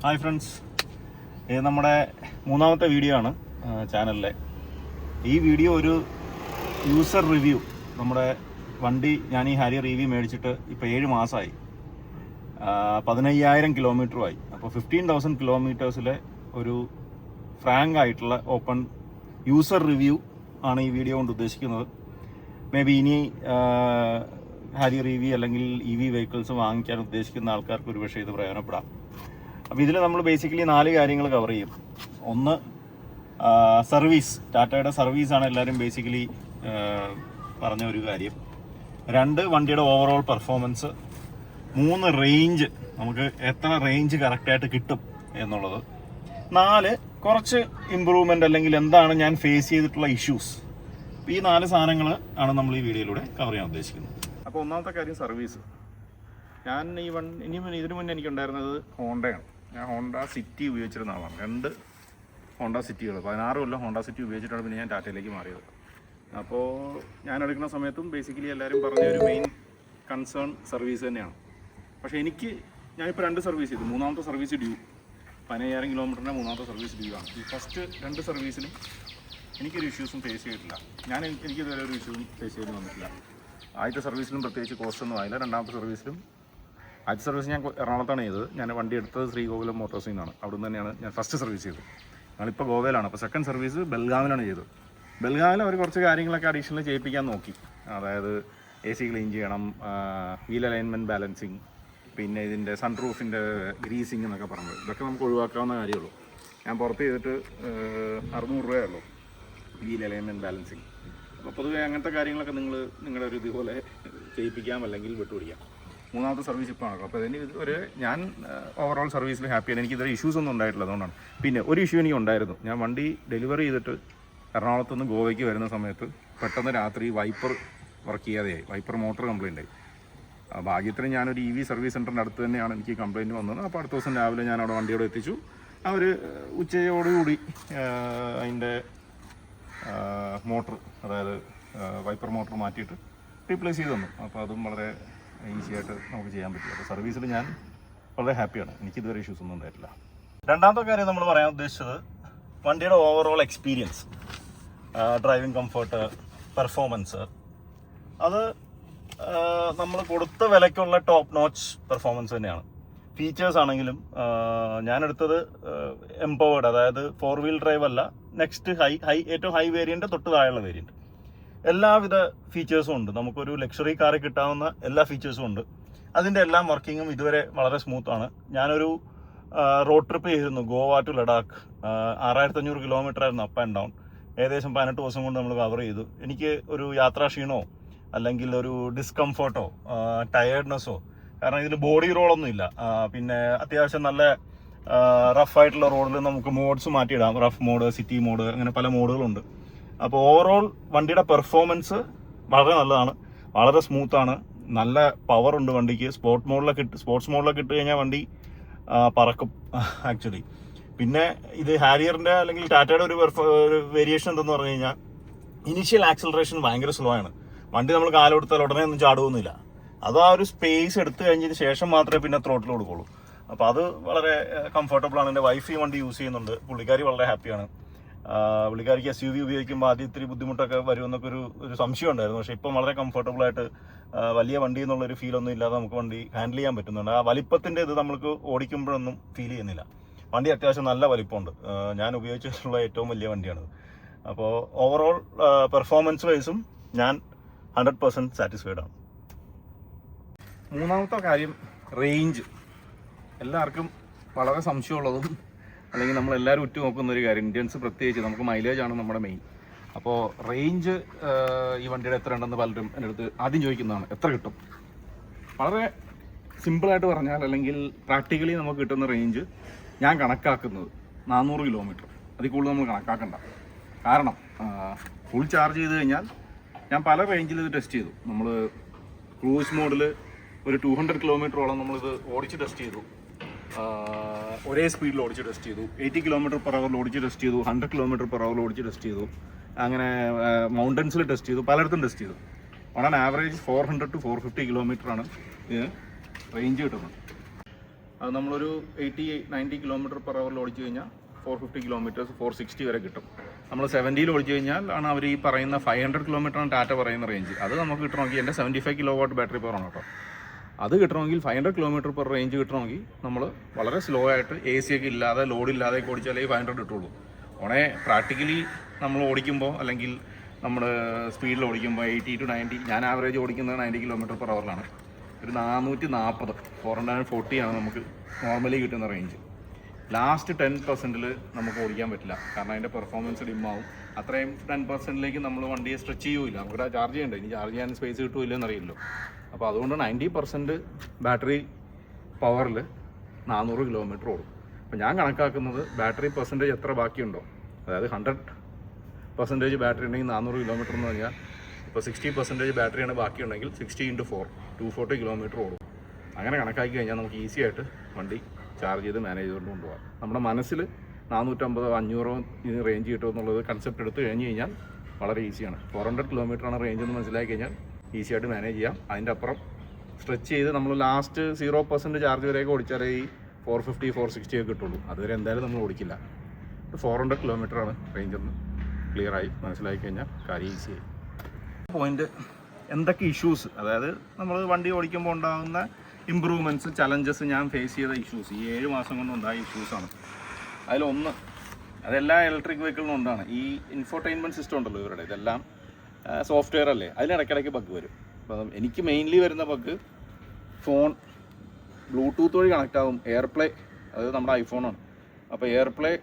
Hi friends, ഇത് നമ്മുടെ മൂന്നാമത്തെ വീഡിയോ ആണ് ചാനലിലെ. ഈ വീഡിയോ ഒരു യൂസർ റിവ്യൂ. നമ്മുടെ വണ്ടി ഞാൻ ഈ ഹാരിയർ EV മേടിച്ചിട്ട് ഇപ്പോൾ 7 മാസമായി, 15,000 കിലോമീറ്ററുമായി. അപ്പോൾ 15,000 കിലോമീറ്റേഴ്സിലെ ഒരു ഫ്രാങ്ക് ആയിട്ടുള്ള ഓപ്പൺ യൂസർ റിവ്യൂ ആണ് ഈ വീഡിയോ കൊണ്ട് ഉദ്ദേശിക്കുന്നത്. മേ ബി ഇനി ഹാരിയർ EV അല്ലെങ്കിൽ EV വെഹിക്കിൾസ് വാങ്ങിക്കാൻ ഉദ്ദേശിക്കുന്ന ആൾക്കാർക്ക് ഒരു പക്ഷേ ഇത് പ്രയോജനപ്പെടാം. അപ്പോൾ ഇതിൽ നമ്മൾ ബേസിക്കലി 4 കാര്യങ്ങൾ കവർ ചെയ്യും. ഒന്ന്, സർവീസ്. ടാറ്റയുടെ സർവീസാണ് എല്ലാവരും ബേസിക്കലി പറഞ്ഞ ഒരു കാര്യം. 2, വണ്ടിയുടെ ഓവറോൾ പെർഫോമൻസ്. 3, റേഞ്ച്, നമുക്ക് എത്ര റേഞ്ച് കറക്റ്റായിട്ട് കിട്ടും എന്നുള്ളത്. 4, കുറച്ച് ഇമ്പ്രൂവ്മെൻ്റ് അല്ലെങ്കിൽ എന്താണ് ഞാൻ ഫേസ് ചെയ്തിട്ടുള്ള ഇഷ്യൂസ്. ഈ 4 സാധനങ്ങൾ ആണ് നമ്മൾ ഈ വീഡിയോയിലൂടെ കവർ ചെയ്യാൻ ഉദ്ദേശിക്കുന്നത്. അപ്പോൾ ഒന്നാമത്തെ കാര്യം സർവീസ്. ഞാൻ ഇതിനു മുന്നേ എനിക്കുണ്ടായിരുന്നത് ഹോണ്ടയാണ്. ഞാൻ ഹോണ്ട സിറ്റി ഉപയോഗിച്ചിരുന്ന ആളാണ്. 2 ഹോണ്ട സിറ്റികൾ, 16 കൊല്ലം ഹോണ്ട സിറ്റി ഉപയോഗിച്ചിട്ടാണ് പിന്നെ ഞാൻ ടാറ്റയിലേക്ക് മാറിയത്. അപ്പോൾ ഞാൻ എടുക്കുന്ന സമയത്തും ബേസിക്കലി എല്ലാവരും പറഞ്ഞ ഒരു മെയിൻ കൺസേൺ സർവീസ് തന്നെയാണ്. പക്ഷേ ഞാനിപ്പോൾ 2 സർവീസ് ചെയ്തു. മൂന്നാമത്തെ സർവീസ് ഡ്യൂ. 15,000 കിലോമീറ്ററിൻ്റെ മൂന്നാമത്തെ സർവീസ് ഡ്യൂ ആണ്. ഈ ഫസ്റ്റ് 2 സർവീസിലും എനിക്കൊരു ഇഷ്യൂസും ഫേസ് ചെയ്തിട്ടില്ല. എനിക്കിതുവരെ ഒരു ഇഷ്യൂസും ഫേസ് ചെയ്ത് വന്നിട്ടില്ല. ആദ്യത്തെ സർവീസിലും പ്രത്യേകിച്ച് കോസ്റ്റ് ഒന്നും ആയില്ല. രണ്ടാമത്തെ സർവീസിലും, ആദ്യത്തെ സർവീസ് ഞാൻ എറണാകുളത്താണ് ചെയ്തത്. ഞാൻ വണ്ടി എടുത്തത് ശ്രീകോകുലം മോട്ടോഴ്സിൽ നിന്നാണ്. അവിടെ നിന്ന് തന്നെയാണ് ഞാൻ ഫസ്റ്റ് സർവീസ് ചെയ്തത്. ഞങ്ങളിപ്പോൾ ഗോവയിലാണ്. അപ്പോൾ സെക്കൻഡ് സർവീസ് ബെൽഗാമിലാണ് ചെയ്തത്. ബെൽഗാമിൽ അവർ കുറച്ച് കാര്യങ്ങളൊക്കെ അഡീഷണൽ ചെയ്യിപ്പിക്കാൻ നോക്കി. അതായത് AC ക്ലീൻ ചെയ്യണം, വീൽ അലൈൻമെൻറ്റ് ബാലൻസിങ്, പിന്നെ ഇതിൻ്റെ സൺറൂഫിൻ്റെ ഗ്രീസിങ് എന്നൊക്കെ പറഞ്ഞത്. ഇതൊക്കെ നമുക്ക് ഒഴിവാക്കാവുന്ന കാര്യമുള്ളൂ. ഞാൻ പുറത്ത് ചെയ്തിട്ട് 600 രൂപയുള്ളൂ വീൽ അലൈൻമെൻറ്റ് ബാലൻസിങ്. അപ്പോൾ പൊതുവേ അങ്ങനത്തെ കാര്യങ്ങളൊക്കെ നിങ്ങളുടെ ഒരു ഇതുപോലെ ചെയ്യിപ്പിക്കാം അല്ലെങ്കിൽ വിട്ടുപിടിക്കാം. മൂന്നാമത്തെ സർവീസ് ഇപ്പോൾ ആണ്. അപ്പോൾ ഞാൻ ഓവറോൾ സർവീസിൽ ഹാപ്പിയാണ്. എനിക്കിതുവരെ ഇഷ്യൂസ് ഒന്നും ഉണ്ടായിട്ടില്ല. അതുകൊണ്ടാണ്. പിന്നെ ഒരു ഇഷ്യൂ എനിക്ക് ഉണ്ടായിരുന്നു. ഞാൻ വണ്ടി ഡെലിവറി ചെയ്തിട്ട് എറണാകുളത്തുനിന്ന് ഗോവയ്ക്ക് വരുന്ന സമയത്ത് പെട്ടെന്ന് രാത്രി വൈപ്പർ വർക്ക് ചെയ്യാതെയായി. വൈപ്പർ മോട്ടർ കംപ്ലൈൻ്റ് ആയി. ഭാഗ്യത്തിന് ഞാനൊരു EV സർവീസ് സെൻറ്ററിൻ്റെ അടുത്ത് തന്നെയാണ് എനിക്ക് കംപ്ലയിൻറ്റ് വന്നത്. അപ്പോൾ അടുത്ത ദിവസം രാവിലെ ഞാൻ അവിടെ വണ്ടിയോടെ എത്തിച്ചു. അവർ ഉച്ചയോടുകൂടി അതിൻ്റെ മോട്ടർ, അതായത് വൈപ്പർ മോട്ടർ മാറ്റിയിട്ട് റീപ്ലേസ് ചെയ്ത് തന്നു. അപ്പോൾ അതും വളരെ ഈസി ആയിട്ട് നമുക്ക് ചെയ്യാൻ പറ്റും. അപ്പോൾ സർവീസിൽ ഞാൻ വളരെ ഹാപ്പിയാണ്. എനിക്കിതുവരെ ഇഷ്യൂസ് ഒന്നും ഉണ്ടായിട്ടില്ല. രണ്ടാമത്തെ കാര്യം നമ്മൾ പറയാൻ ഉദ്ദേശിച്ചത് വണ്ടിയുടെ overall experience, driving comfort, performance. അത് നമ്മൾ കൊടുത്ത വിലയ്ക്കുള്ള ടോപ്പ് നോച്ച് പെർഫോമൻസ് തന്നെയാണ്. ഫീച്ചേഴ്സ് ആണെങ്കിലും ഞാനെടുത്തത് എംപവേർഡ്, അതായത് 4 വീൽ ഡ്രൈവ് അല്ല, നെക്സ്റ്റ് ഏറ്റവും ഹൈ വേരിയൻ്റ് തൊട്ട് താഴെയുള്ള വേരിയൻറ്റ്. എല്ലാവിധ ഫീച്ചേഴ്സും ഉണ്ട്. നമുക്കൊരു ലക്ഷറി കാറിൽ കിട്ടാവുന്ന എല്ലാ ഫീച്ചേഴ്സും ഉണ്ട്. അതിൻ്റെ എല്ലാം വർക്കിങ്ങും ഇതുവരെ വളരെ സ്മൂത്താണ്. ഞാനൊരു റോഡ് ട്രിപ്പ് ചെയ്തിരുന്നു, ഗോവ ടു ലഡാക്ക്. 6,500 കിലോമീറ്റർ ആയിരുന്നു അപ്പ് ആൻഡ് ഡൗൺ. ഏകദേശം 18 ദിവസം കൊണ്ട് നമ്മൾ കവർ ചെയ്തു. എനിക്ക് ഒരു യാത്രാ ക്ഷീണോ അല്ലെങ്കിൽ ഒരു ഡിസ്കംഫർട്ടോ ടയേർഡ്നെസ്സോ, കാരണം ഇതിൽ ബോഡി റോളൊന്നും ഇല്ല. പിന്നെ അത്യാവശ്യം നല്ല റഫായിട്ടുള്ള റോഡിൽ നമുക്ക് മോഡ്സ് മാറ്റിയിടാം. റഫ് മോഡ്, സിറ്റി മോഡ്, അങ്ങനെ പല മോഡുകളുണ്ട്. അപ്പോൾ ഓവറോൾ വണ്ടിയുടെ പെർഫോമൻസ് വളരെ നല്ലതാണ്, വളരെ സ്മൂത്താണ്, നല്ല പവർ ഉണ്ട് വണ്ടിക്ക്. സ്പോർട്സ് മോഡിലൊക്കെ ഇട്ട് കഴിഞ്ഞാൽ വണ്ടി പറക്കും ആക്ച്വലി. പിന്നെ ഇത് ഹാരിയറിൻ്റെ അല്ലെങ്കിൽ ടാറ്റയുടെ ഒരു വേരിയേഷൻ എന്തെന്ന് പറഞ്ഞു കഴിഞ്ഞാൽ ഇനീഷ്യൽ ആക്സിലറേഷൻ ഭയങ്കര സ്ലോ ആണ്. വണ്ടി നമ്മൾ കാലെടുത്താൽ ഉടനെ ഒന്നും ചാടുകയൊന്നുമില്ല. അത് ആ ഒരു സ്പേസ് എടുത്തു കഴിഞ്ഞതിന് ശേഷം മാത്രമേ പിന്നെ ത്രോട്ടിൽ കൊടുക്കുള്ളൂ. അപ്പോൾ അത് വളരെ കംഫർട്ടബിളാണ്. എൻ്റെ വൈഫ് ഈ വണ്ടി യൂസ് ചെയ്യുന്നുണ്ട്. പുള്ളിക്കാരി വളരെ ഹാപ്പിയാണ്. പുള്ളിക്കാരിക്ക് SUV ഉപയോഗിക്കുമ്പോൾ ആദ്യം ഇത്തിരി ബുദ്ധിമുട്ടൊക്കെ വരുമെന്നൊക്കെ ഒരു സംശയം ഉണ്ടായിരുന്നു. പക്ഷേ ഇപ്പം വളരെ കംഫർട്ടബിളായിട്ട് വലിയ വണ്ടി എന്നുള്ളൊരു ഫീലൊന്നും ഇല്ലാതെ നമുക്ക് വണ്ടി ഹാൻഡിൽ ചെയ്യാൻ പറ്റുന്നുണ്ട്. ആ വലിപ്പത്തിൻ്റെ ഇത് നമുക്ക് ഓടിക്കുമ്പോഴൊന്നും ഫീൽ ചെയ്യുന്നില്ല. വണ്ടി അത്യാവശ്യം നല്ല വലിപ്പമുണ്ട്. ഞാൻ ഉപയോഗിച്ചിട്ടുള്ള ഏറ്റവും വലിയ വണ്ടിയാണിത്. അപ്പോൾ ഓവറോൾ പെർഫോമൻസ് വൈസും ഞാൻ 100% സാറ്റിസ്ഫൈഡ് ആണ്. മൂന്നാമത്തെ കാര്യം റേഞ്ച്. എല്ലാവർക്കും വളരെ സംശയമുള്ളതും അല്ലെങ്കിൽ നമ്മളെല്ലാവരും ഉറ്റുനോക്കുന്നൊരു കാര്യം, ഇന്ത്യൻസ് പ്രത്യേകിച്ച്, നമുക്ക് മൈലേജാണ് നമ്മുടെ മെയിൻ. അപ്പോൾ റേഞ്ച് ഈ വണ്ടിയുടെ എത്ര ഉണ്ടെന്ന് പലരും എൻ്റെ അടുത്ത് ആദ്യം ചോദിക്കുന്നതാണ്, എത്ര കിട്ടും? വളരെ സിമ്പിളായിട്ട് പറഞ്ഞാൽ, അല്ലെങ്കിൽ പ്രാക്ടിക്കലി നമുക്ക് കിട്ടുന്ന റേഞ്ച് ഞാൻ കണക്കാക്കുന്നത് 400 കിലോമീറ്റർ. അതിൽ കൂടുതൽ നമ്മൾ കണക്കാക്കണ്ട. കാരണം ഫുൾ ചാർജ് ചെയ്ത് കഴിഞ്ഞാൽ, ഞാൻ പല റേഞ്ചിൽ ഇത് ടെസ്റ്റ് ചെയ്തു. നമ്മൾ ക്രൂസ് മോഡിൽ ഒരു 200 കിലോമീറ്ററോളം നമ്മളിത് ഓടിച്ച് ടെസ്റ്റ് ചെയ്തു. ഒരേ സ്പീഡിൽ ഓടിച്ച് ടെസ്റ്റ് ചെയ്തു. 80 km/h ഓടിച്ച് ടെസ്റ്റ് ചെയ്തു. 100 km/h ഓടിച്ച് ടെസ്റ്റ് ചെയ്തു. അങ്ങനെ മൗണ്ടൻസിൽ ടെസ്റ്റ് ചെയ്തു, പലയിടത്തും ടെസ്റ്റ് ചെയ്തു. ഓൺ ആവറേജ് 400 to 450 കിലോമീറ്ററാണ് റേഞ്ച് കിട്ടുന്നത്. അത് നമ്മളൊരു 80-90 km/h ഓടിച്ചു കഴിഞ്ഞാൽ 450 കിലോമീറ്റേഴ്സ് 460 വരെ കിട്ടും. നമ്മൾ 70-ൽ ഓടിച്ചു കഴിഞ്ഞാൽ ആണ് അവർ ഈ പറയുന്ന 500 കിലോമീറ്ററാണ് ടാറ്റ പറയുന്ന റേഞ്ച്. അത് നമുക്ക് കിട്ടണമെങ്കിൽ എൻ്റെ 75 kW ബാറ്ററി പവർ ആണ് കേട്ടോ. അത് കിട്ടണമെങ്കിൽ 500 km/h റേഞ്ച് കിട്ടണമെങ്കിൽ നമ്മൾ വളരെ സ്ലോ ആയിട്ട് AC ഒക്കെ ഇല്ലാതെ ലോഡില്ലാതെ ഓടിച്ചാലേ 500 കിട്ടുള്ളൂ. പ്രാക്ടിക്കലി നമ്മൾ ഓടിക്കുമ്പോൾ അല്ലെങ്കിൽ നമ്മൾ സ്പീഡിൽ ഓടിക്കുമ്പോൾ 80 to 90, ഞാൻ ആവറേജ് ഓടിക്കുന്നത് 90 km/h. ഒരു 440 440 ആണ് നമുക്ക് നോർമലി കിട്ടുന്ന റേഞ്ച്. ലാസ്റ്റ് 10% നമുക്ക് ഓടിക്കാൻ പറ്റില്ല, കാരണം അതിൻ്റെ പെർഫോമൻസ് ഡിമ്മാവും. അത്രയും 10%ലേക്ക് നമ്മൾ വണ്ടിയെ സ്ട്രെച്ച് ചെയ്യൂല. നമുക്ക് ചാർജ് ചെയ്യണ്ടേ, ഇനി ചാർജ് ചെയ്യാൻ സ്പേസ് കിട്ടുമല്ലോ എന്നറിയില്ലോ. അപ്പോൾ അതുകൊണ്ട് 90% ബാറ്ററി പവറിൽ 400 കിലോമീറ്റർ ഓടും. അപ്പോൾ ഞാൻ കണക്കാക്കുന്നത് ബാറ്ററി പെർസെൻറ്റേജ് എത്ര ബാക്കിയുണ്ടോ, അതായത് 100% ബാറ്ററി ഉണ്ടെങ്കിൽ 400 കിലോമീറ്റർ എന്ന് പറഞ്ഞാൽ ഇപ്പോൾ 60% ബാറ്ററിയാണ് ബാക്കിയുണ്ടെങ്കിൽ 60 × 4 240 കിലോമീറ്റർ ഓടും. അങ്ങനെ കണക്കാക്കി കഴിഞ്ഞാൽ നമുക്ക് ഈസി ആയിട്ട് വണ്ടി ചാർജ് ചെയ്ത് മാനേജ് ചെയ്തുകൊണ്ട് കൊണ്ടുപോകാം. നമ്മുടെ മനസ്സിൽ 450 500 ഇതിന് റേഞ്ച് കിട്ടും എന്നുള്ളത് കൺസെപ്റ്റ് എടുത്ത് കഴിഞ്ഞ് കഴിഞ്ഞാൽ വളരെ ഈസിയാണ്. 400 കിലോമീറ്ററാണ് റേഞ്ച് എന്ന് മനസ്സിലാക്കി കഴിഞ്ഞാൽ ഈസി ആയിട്ട് മാനേജ് ചെയ്യാം. അതിൻ്റെ അപ്പുറം സ്ട്രെച്ച് ചെയ്ത് നമ്മൾ ലാസ്റ്റ് 0% ചാർജ് വരെയൊക്കെ ഓടിച്ചാലേ ഈ 450 460 ഒക്കെ കിട്ടുള്ളൂ. അതുവരെ എന്തായാലും നമ്മൾ ഓടിക്കില്ല. 400 കിലോമീറ്ററാണ് റേഞ്ച് എന്ന് ക്ലിയറായി മനസ്സിലാക്കി കഴിഞ്ഞാൽ കാര്യം ഈസിയായി. പോയിന്റ് എന്തൊക്കെ ഇഷ്യൂസ്, അതായത് നമ്മൾ വണ്ടി ഓടിക്കുമ്പോൾ ഉണ്ടാകുന്ന ഇമ്പ്രൂവ്മെൻറ്റ്സ്, ചലഞ്ചസ്, ഞാൻ ഫേസ് ചെയ്ത ഇഷ്യൂസ്, ഈ 7 മാസം കൊണ്ട് ഉണ്ടായ ഇഷ്യൂസാണ്. അതിലൊന്ന്, അതെല്ലാ ഇലക്ട്രിക് വെഹിക്കിളിനും ഉണ്ടാണ്. ഈ ഇൻഫോർടൈൻമെൻറ്റ് സിസ്റ്റം ഉണ്ടല്ലോ ഇവരുടെ, ഇതെല്ലാം സോഫ്റ്റ്വെയർ അല്ലേ, അതിലിടയ്ക്കിടയ്ക്ക് ബഗ് വരും. അപ്പം എനിക്ക് മെയിൻലി വരുന്ന ബഗ്, ഫോൺ ബ്ലൂടൂത്ത് വഴി കണക്റ്റ് ആകും. എയർപ്ലേ, അത് നമ്മുടെ ഐഫോണാണ്, അപ്പോൾ എയർപ്ലേ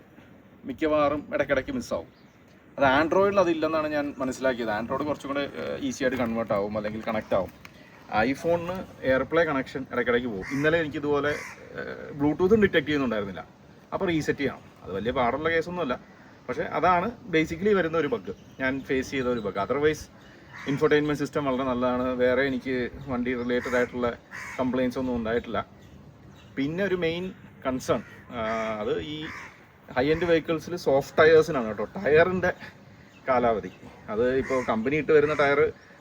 മിക്കവാറും ഇടയ്ക്കിടയ്ക്ക് മിസ്സാവും. അത് ആൻഡ്രോയിഡിൽ അതില്ലെന്നാണ് ഞാൻ മനസ്സിലാക്കിയത്. ആൻഡ്രോയിഡ് കുറച്ചും കൂടെ ഈസി ആയിട്ട് കൺവേർട്ട് ആവും അല്ലെങ്കിൽ കണക്റ്റ് ആവും. ഐഫോണിന് എയർപ്ലേ കണക്ഷൻ ഇടയ്ക്കിടയ്ക്ക് പോകും. ഇന്നലെ എനിക്കിതുപോലെ ബ്ലൂടൂത്തും ഡിറ്റക്ട് ചെയ്യുന്നുണ്ടായിരുന്നില്ല, അപ്പോൾ റീസെറ്റ് ചെയ്യണം. അത് വലിയ പാടുള്ള കേസൊന്നുമല്ല, പക്ഷേ അതാണ് ബേസിക്കലി വരുന്ന ഒരു ബഗ്, ഞാൻ ഫേസ് ചെയ്ത ഒരു ബഗ്. അതർവൈസ് ഇൻഫർടൈൻമെൻറ്റ് സിസ്റ്റം വളരെ നല്ലതാണ്. വേറെ എനിക്ക് വണ്ടി റിലേറ്റഡ് ആയിട്ടുള്ള കംപ്ലയിൻസ് ഒന്നും ഉണ്ടായിട്ടില്ല. പിന്നെ ഒരു മെയിൻ കൺസേൺ, അത് ഈ ഹൈ എൻഡ് വെഹിക്കിൾസിൽ സോഫ്റ്റ് ടയേഴ്സിനാണ് കേട്ടോ. ടയറിൻ്റെ കാലാവധി, അത് ഇപ്പോൾ കമ്പനി ഇട്ട് വരുന്ന ടയർ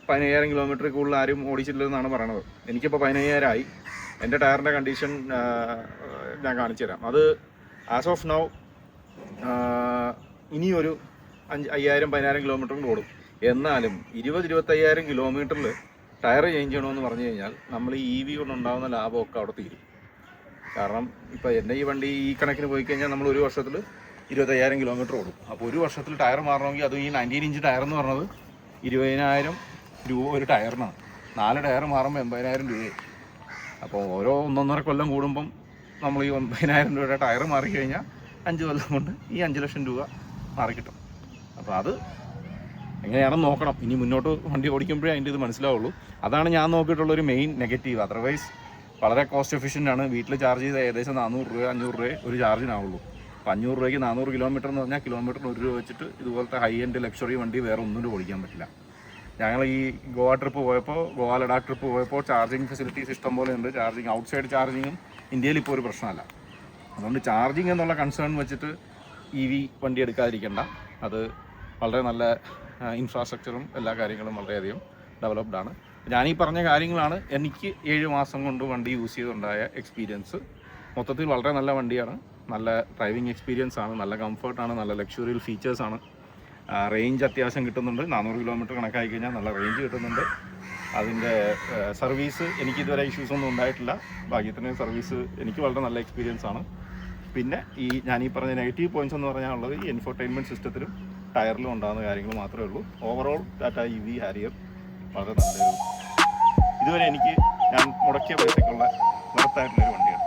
15,000 കിലോമീറ്റർ കൂടുതൽ ആരും ഓടിച്ചിട്ടില്ലെന്നാണ് പറയണത്. എനിക്കിപ്പോൾ 15,000 ആയി. എൻ്റെ ടയറിൻ്റെ കണ്ടീഷൻ ഞാൻ കാണിച്ചു തരാം. അത് ആസ് ഓഫ് നൗ ഇനിയൊരു 5,000-10,000 കിലോമീറ്റർ കൊണ്ട് ഓടും. എന്നാലും 20-25,000 കിലോമീറ്ററിൽ ടയർ ചേഞ്ച് ചെയ്യണമെന്ന് പറഞ്ഞു കഴിഞ്ഞാൽ നമ്മൾ ഈ EV കൊണ്ടുണ്ടാകുന്ന ലാഭമൊക്കെ അവിടെ തീരും. കാരണം ഇപ്പോൾ എൻ്റെ ഈ വണ്ടി ഈ കണക്കിന് പോയി കഴിഞ്ഞാൽ നമ്മൾ ഒരു വർഷത്തിൽ 25,000 കിലോമീറ്റർ ഓടും. അപ്പോൾ ഒരു വർഷത്തിൽ ടയർ മാറണമെങ്കിൽ, അത് ഈ 19 ഇഞ്ച് ടയർ എന്ന് പറഞ്ഞത് 20,000 രൂപ ഒരു ടയറിനാണ്. 4 ടയർ മാറുമ്പോൾ 80,000 രൂപയായി. അപ്പോൾ ഓരോ 1-1.5 കൊല്ലം കൂടുമ്പം നമ്മൾ ഈ 9,000 രൂപയുടെ ടയർ മാറിക്കഴിഞ്ഞാൽ 5 കൊല്ലം കൊണ്ട് ഈ 5 ലക്ഷം രൂപ മാറിക്കിട്ടും. അപ്പോൾ അത് എങ്ങനെയാണെന്ന് നോക്കണം. ഇനി മുന്നോട്ട് വണ്ടി ഓടിക്കുമ്പോഴേ അതിൻ്റെ ഇത് മനസ്സിലാവുള്ളൂ. അതാണ് ഞാൻ നോക്കിയിട്ടുള്ളൊരു മെയിൻ നെഗറ്റീവ്. അതർവൈസ് വളരെ കോസ്റ്റ് എഫിഷ്യൻ്റ് ആണ്. വീട്ടിൽ ചാർജ് ചെയ്ത് ഏകദേശം 400 രൂപ 500 രൂപ ഒരു ചാർജിനാവുള്ളൂ. അപ്പോൾ 500 രൂപയ്ക്ക് 400 കിലോമീറ്റർ എന്ന് പറഞ്ഞാൽ കിലോമീറ്ററിന് 1 രൂപ വെച്ചിട്ട് ഇതുപോലത്തെ ഹൈ എൻഡ് ലക്ഷറി വണ്ടി വേറെ ഒന്നും ഓടിക്കാൻ പറ്റില്ല. ഞങ്ങൾ ഈ ഗോവ ട്രിപ്പ് പോയപ്പോൾ, ഗോവ ലഡാക്ക് ട്രിപ്പ് പോയപ്പോൾ ചാർജിങ് ഫെസിലിറ്റീസ് ഇഷ്ടം പോലെ ഉണ്ട്. ചാർജിങ്, ഔട്ട് സൈഡ് ചാർജിങ്ങും ഇന്ത്യയിൽ ഇപ്പോൾ ഒരു പ്രശ്നമല്ല. അതുകൊണ്ട് ചാർജിങ് എന്നുള്ള കൺസേൺ വെച്ചിട്ട് EV വണ്ടി എടുക്കാതിരിക്കേണ്ട. അത് വളരെ നല്ല ഇൻഫ്രാസ്ട്രക്ചറും എല്ലാ കാര്യങ്ങളും വളരെയധികം ഡെവലപ്ഡ് ആണ്. ഞാനീ പറഞ്ഞ കാര്യങ്ങളാണ് എനിക്ക് 7 മാസം കൊണ്ട് വണ്ടി യൂസ് ചെയ്തുണ്ടായ എക്സ്പീരിയൻസ്. മൊത്തത്തിൽ വളരെ നല്ല വണ്ടിയാണ്, നല്ല ഡ്രൈവിംഗ് എക്സ്പീരിയൻസ് ആണ്, നല്ല കംഫർട്ടാണ്, നല്ല ലക്ഷറിയൽ ഫീച്ചേഴ്സാണ്. റേഞ്ച് അത്യാവശ്യം കിട്ടുന്നുണ്ട്. 400 കിലോമീറ്റർ കണക്കായി കഴിഞ്ഞാൽ നല്ല റേഞ്ച് കിട്ടുന്നുണ്ട്. അതിൻ്റെ സർവീസ് എനിക്കിതുവരെ ഇഷ്യൂസൊന്നും ഉണ്ടായിട്ടില്ല. ഭാഗ്യത്തിന് സർവീസ് എനിക്ക് വളരെ നല്ല എക്സ്പീരിയൻസ് ആണ്. പിന്നെ ഞാൻ ഈ പറഞ്ഞ നെഗറ്റീവ് പോയിൻറ്റ്സ് എന്ന് പറഞ്ഞാൽ ഉള്ളത് ഈ ഇൻഫോർടൈൻമെൻറ്റ് സിസ്റ്റത്തിലും ടയറിലും ഉണ്ടാകുന്ന കാര്യങ്ങൾ മാത്രമേ ഉള്ളൂ. ഓവറോൾ ടാറ്റ EV ഹാരിയർ വളരെ നല്ലൊരു, ഇതുവരെ ഞാൻ മുടക്കിയ പൈസയ്ക്കുള്ള വർത്തായിട്ടുള്ളൊരു വണ്ടിയാണ്.